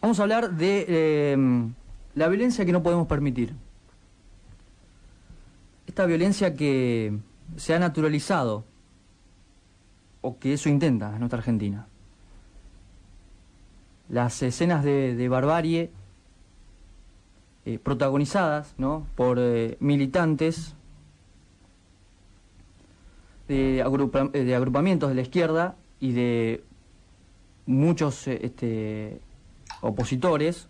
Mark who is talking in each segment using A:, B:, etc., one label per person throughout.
A: Vamos a hablar de la violencia que no podemos permitir. Esta violencia que se ha naturalizado, o que eso intenta en nuestra Argentina. Las escenas de barbarie protagonizadas, ¿no?, por militantes de agrupamientos de la izquierda y de muchos opositores,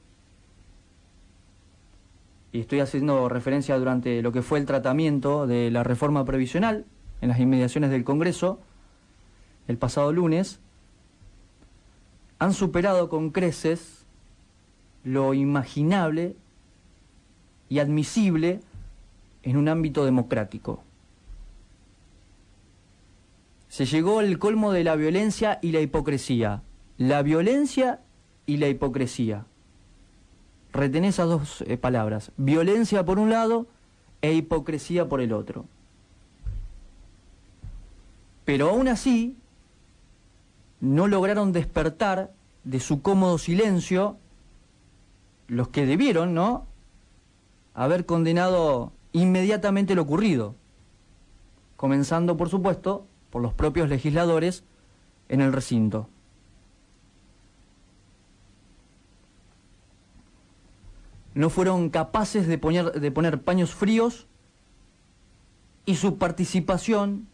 A: y estoy haciendo referencia durante lo que fue el tratamiento de la reforma previsional en las inmediaciones del Congreso el pasado lunes, han superado con creces lo imaginable y admisible en un ámbito democrático. Se llegó al colmo de la violencia y la hipocresía. La violencia y la hipocresía. Retén esas dos palabras. Violencia por un lado e hipocresía por el otro. Pero aún así, no lograron despertar de su cómodo silencio los que debieron, ¿no?, haber condenado inmediatamente lo ocurrido, comenzando, por supuesto, por los propios legisladores en el recinto. No fueron capaces de poner paños fríos, y su participación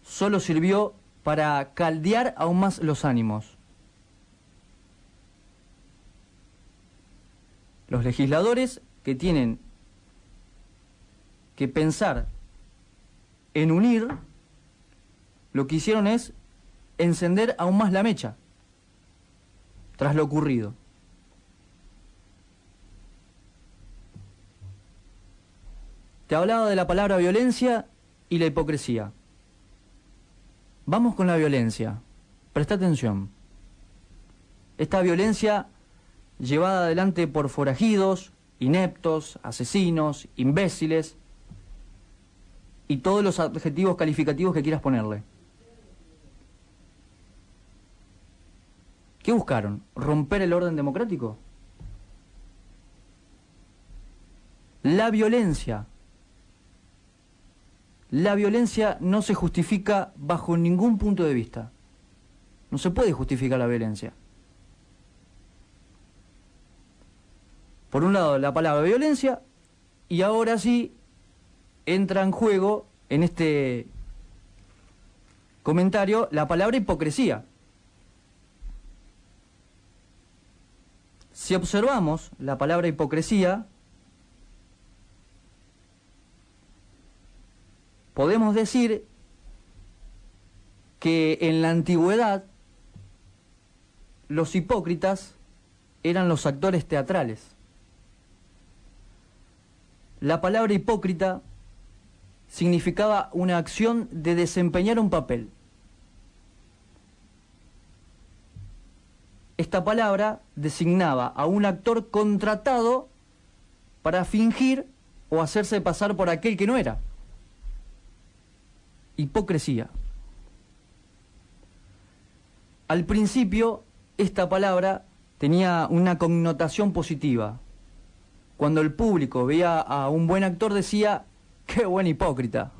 A: solo sirvió para caldear aún más los ánimos. Los legisladores que tienen que pensar en unir, lo que hicieron es encender aún más la mecha tras lo ocurrido. Te hablaba de la palabra violencia y la hipocresía. Vamos con la violencia. Presta atención. Esta violencia llevada adelante por forajidos, ineptos, asesinos, imbéciles y todos los adjetivos calificativos que quieras ponerle. ¿Qué buscaron? ¿Romper el orden democrático? La violencia no se justifica bajo ningún punto de vista. No se puede justificar la violencia. Por un lado, la palabra violencia, y ahora sí entra en juego en este comentario la palabra hipocresía. Si observamos la palabra hipocresía, podemos decir que en la antigüedad los hipócritas eran los actores teatrales. La palabra hipócrita significaba una acción de desempeñar un papel. Esta palabra designaba a un actor contratado para fingir o hacerse pasar por aquel que no era. Hipocresía. Al principio, esta palabra tenía una connotación positiva. Cuando el público veía a un buen actor decía, ¡qué buen hipócrita!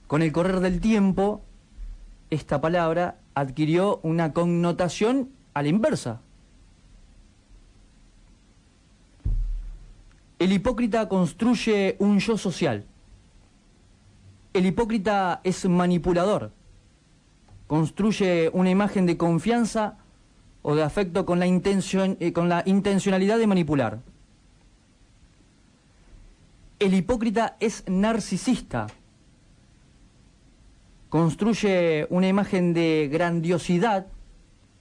A: Con el correr del tiempo, esta palabra adquirió una connotación a la inversa. El hipócrita construye un yo social. El hipócrita es manipulador. Construye una imagen de confianza o de afecto con la intencionalidad de manipular. El hipócrita es narcisista. Construye una imagen de grandiosidad,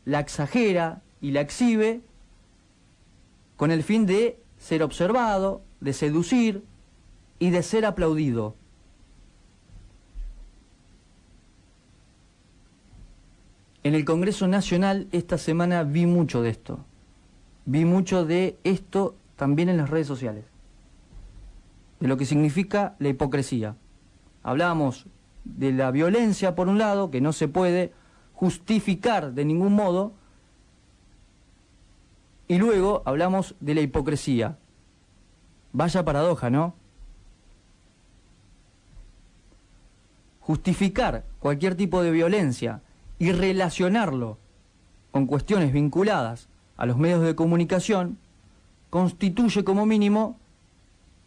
A: la exagera y la exhibe con el fin de ser observado, de seducir y de ser aplaudido. En el Congreso Nacional esta semana vi mucho de esto. Vi mucho de esto también en las redes sociales. De lo que significa la hipocresía. Hablábamos de la violencia por un lado, que no se puede justificar de ningún modo, y luego hablamos de la hipocresía. Vaya paradoja, ¿no? Justificar cualquier tipo de violencia y relacionarlo con cuestiones vinculadas a los medios de comunicación constituye como mínimo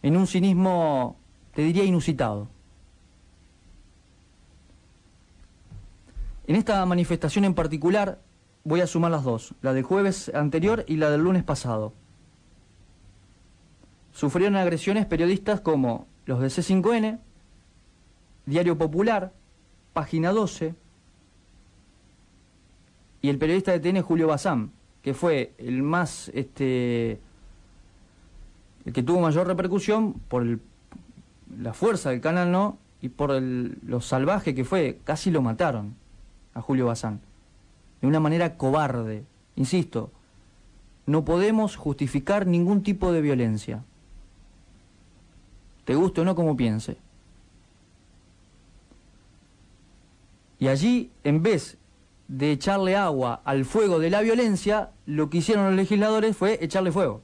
A: en un cinismo, te diría, inusitado. En esta manifestación en particular voy a sumar las dos, la del jueves anterior y la del lunes pasado. Sufrieron agresiones periodistas como los de C5N, Diario Popular, Página 12, y el periodista de TN Julio Bazán, que fue el más, el que tuvo mayor repercusión por la fuerza del canal, ¿no? Y por lo salvaje que fue, casi lo mataron a Julio Bazán, de una manera cobarde. Insisto, no podemos justificar ningún tipo de violencia, te guste o no como piense. Y allí, en vez de echarle agua al fuego de la violencia, lo que hicieron los legisladores fue echarle fuego.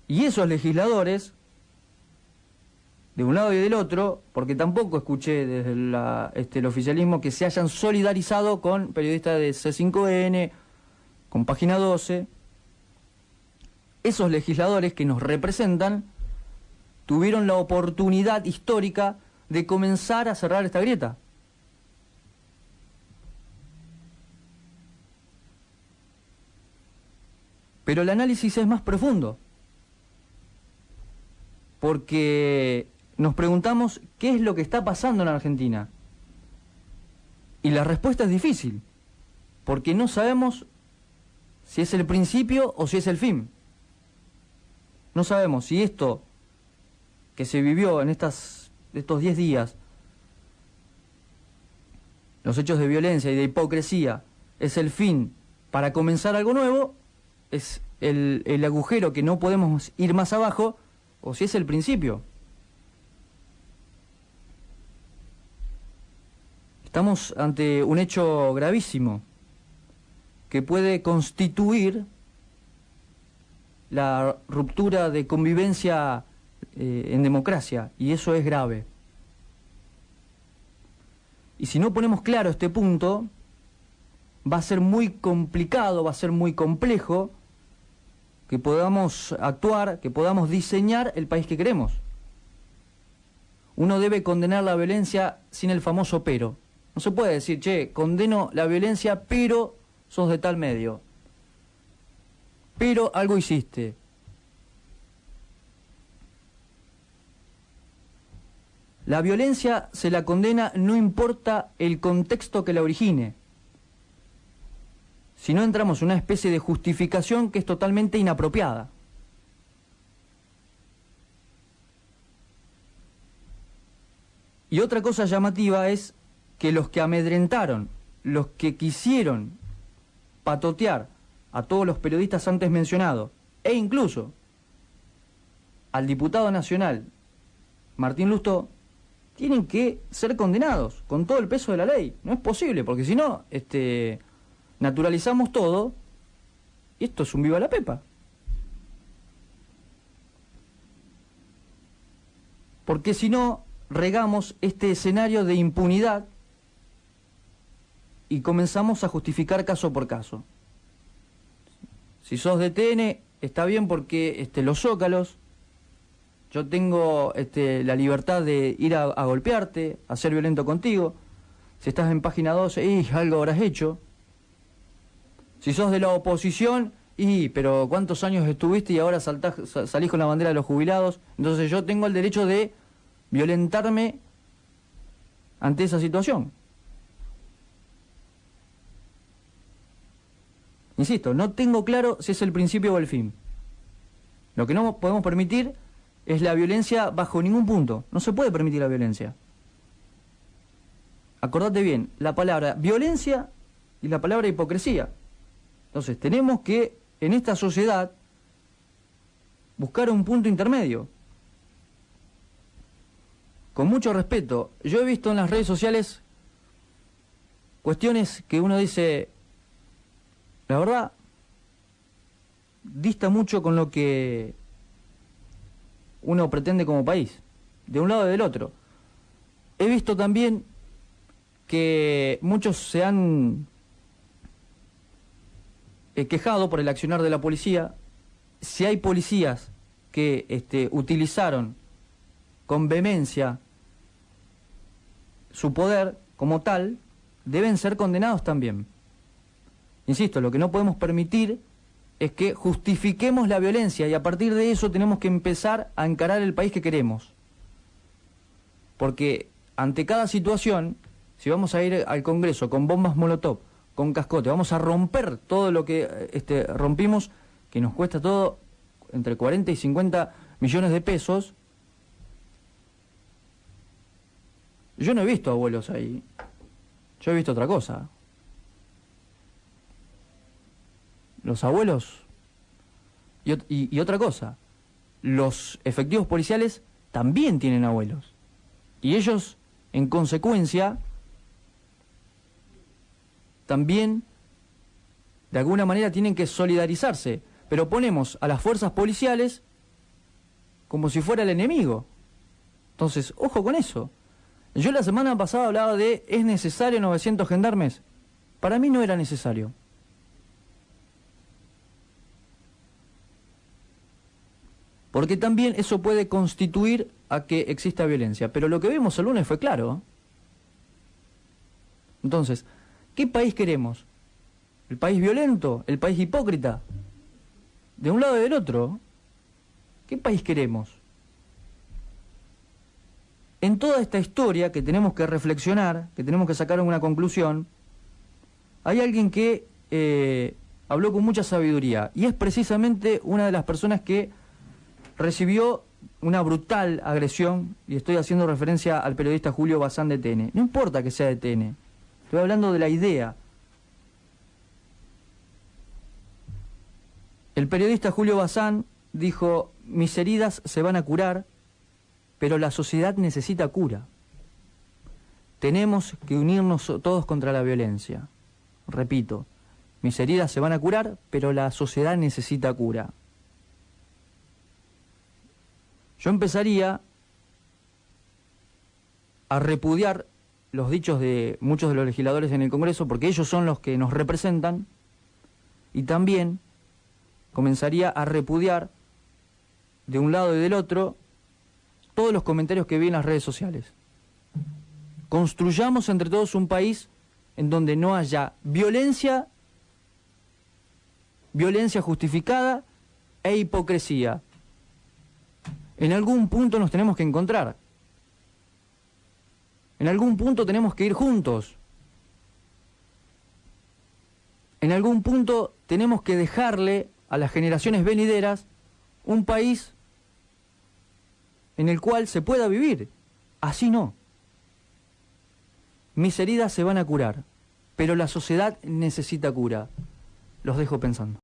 A: Y esos legisladores, de un lado y del otro, porque tampoco escuché desde el oficialismo que se hayan solidarizado con periodistas de C5N, con Página 12, esos legisladores que nos representan tuvieron la oportunidad histórica de comenzar a cerrar esta grieta. Pero el análisis es más profundo, porque nos preguntamos qué es lo que está pasando en Argentina. Y la respuesta es difícil, porque no sabemos si es el principio o si es el fin. No sabemos si esto que se vivió en estos 10 días, los hechos de violencia y de hipocresía, es el fin para comenzar algo nuevo, es el agujero que no podemos ir más abajo, o si es el principio. Estamos ante un hecho gravísimo que puede constituir la ruptura de convivencia en democracia, y eso es grave. Y si no ponemos claro este punto, va a ser muy complicado, va a ser muy complejo que podamos actuar, que podamos diseñar el país que queremos. Uno debe condenar la violencia sin el famoso pero. No se puede decir, che, condeno la violencia, pero sos de tal medio. Pero algo hiciste. La violencia se la condena no importa el contexto que la origine. Si no entramos en una especie de justificación que es totalmente inapropiada. Y otra cosa llamativa es que los que amedrentaron, los que quisieron patotear a todos los periodistas antes mencionados, e incluso al diputado nacional Martín Lustó, tienen que ser condenados con todo el peso de la ley. No es posible, porque si no, naturalizamos todo, y esto es un viva la pepa. Porque si no, regamos este escenario de impunidad y comenzamos a justificar caso por caso. Si sos de TN, está bien porque los zócalos, yo tengo la libertad de ir a golpearte, a ser violento contigo. Si estás en Página 12, algo habrás hecho. Si sos de la oposición, pero ¿cuántos años estuviste y ahora salís con la bandera de los jubilados? Entonces yo tengo el derecho de violentarme ante esa situación. Insisto, no tengo claro si es el principio o el fin. Lo que no podemos permitir es la violencia bajo ningún punto. No se puede permitir la violencia. Acordate bien, la palabra violencia y la palabra hipocresía. Entonces tenemos que, en esta sociedad, buscar un punto intermedio. con mucho respeto, yo he visto en las redes sociales cuestiones que uno dice, la verdad, dista mucho con lo que uno pretende como país, de un lado y del otro. He visto también que muchos se han quejado por el accionar de la policía. Si hay policías que utilizaron con vehemencia su poder como tal, deben ser condenados también. Insisto, lo que no podemos permitir es que justifiquemos la violencia y a partir de eso tenemos que empezar a encarar el país que queremos. Porque ante cada situación, si vamos a ir al Congreso con bombas molotov, con cascote, vamos a romper todo lo que rompimos, que nos cuesta todo entre 40 y 50 millones de pesos. Yo no he visto abuelos ahí, yo he visto otra cosa. Los abuelos, y otra cosa, los efectivos policiales también tienen abuelos. Y ellos, en consecuencia, también, de alguna manera, tienen que solidarizarse. Pero ponemos a las fuerzas policiales como si fuera el enemigo. Entonces, ojo con eso. Yo la semana pasada hablaba de, ¿es necesario 900 gendarmes? Para mí no era necesario. Porque también eso puede constituir a que exista violencia. Pero lo que vimos el lunes fue claro. Entonces, ¿qué país queremos? ¿El país violento? ¿El país hipócrita? De un lado y del otro. ¿Qué país queremos? En toda esta historia que tenemos que reflexionar, que tenemos que sacar una conclusión, hay alguien que habló con mucha sabiduría. Y es precisamente una de las personas que recibió una brutal agresión, y estoy haciendo referencia al periodista Julio Bazán de TN. No importa que sea de TN, estoy hablando de la idea. El periodista Julio Bazán dijo, mis heridas se van a curar, pero la sociedad necesita cura. Tenemos que unirnos todos contra la violencia. Repito, mis heridas se van a curar, pero la sociedad necesita cura. Yo empezaría a repudiar los dichos de muchos de los legisladores en el Congreso, porque ellos son los que nos representan, y también comenzaría a repudiar de un lado y del otro todos los comentarios que vi en las redes sociales. Construyamos entre todos un país en donde no haya violencia justificada e hipocresía. En algún punto nos tenemos que encontrar. En algún punto tenemos que ir juntos. En algún punto tenemos que dejarle a las generaciones venideras un país en el cual se pueda vivir. Así no. Mis heridas se van a curar, pero la sociedad necesita cura. Los dejo pensando.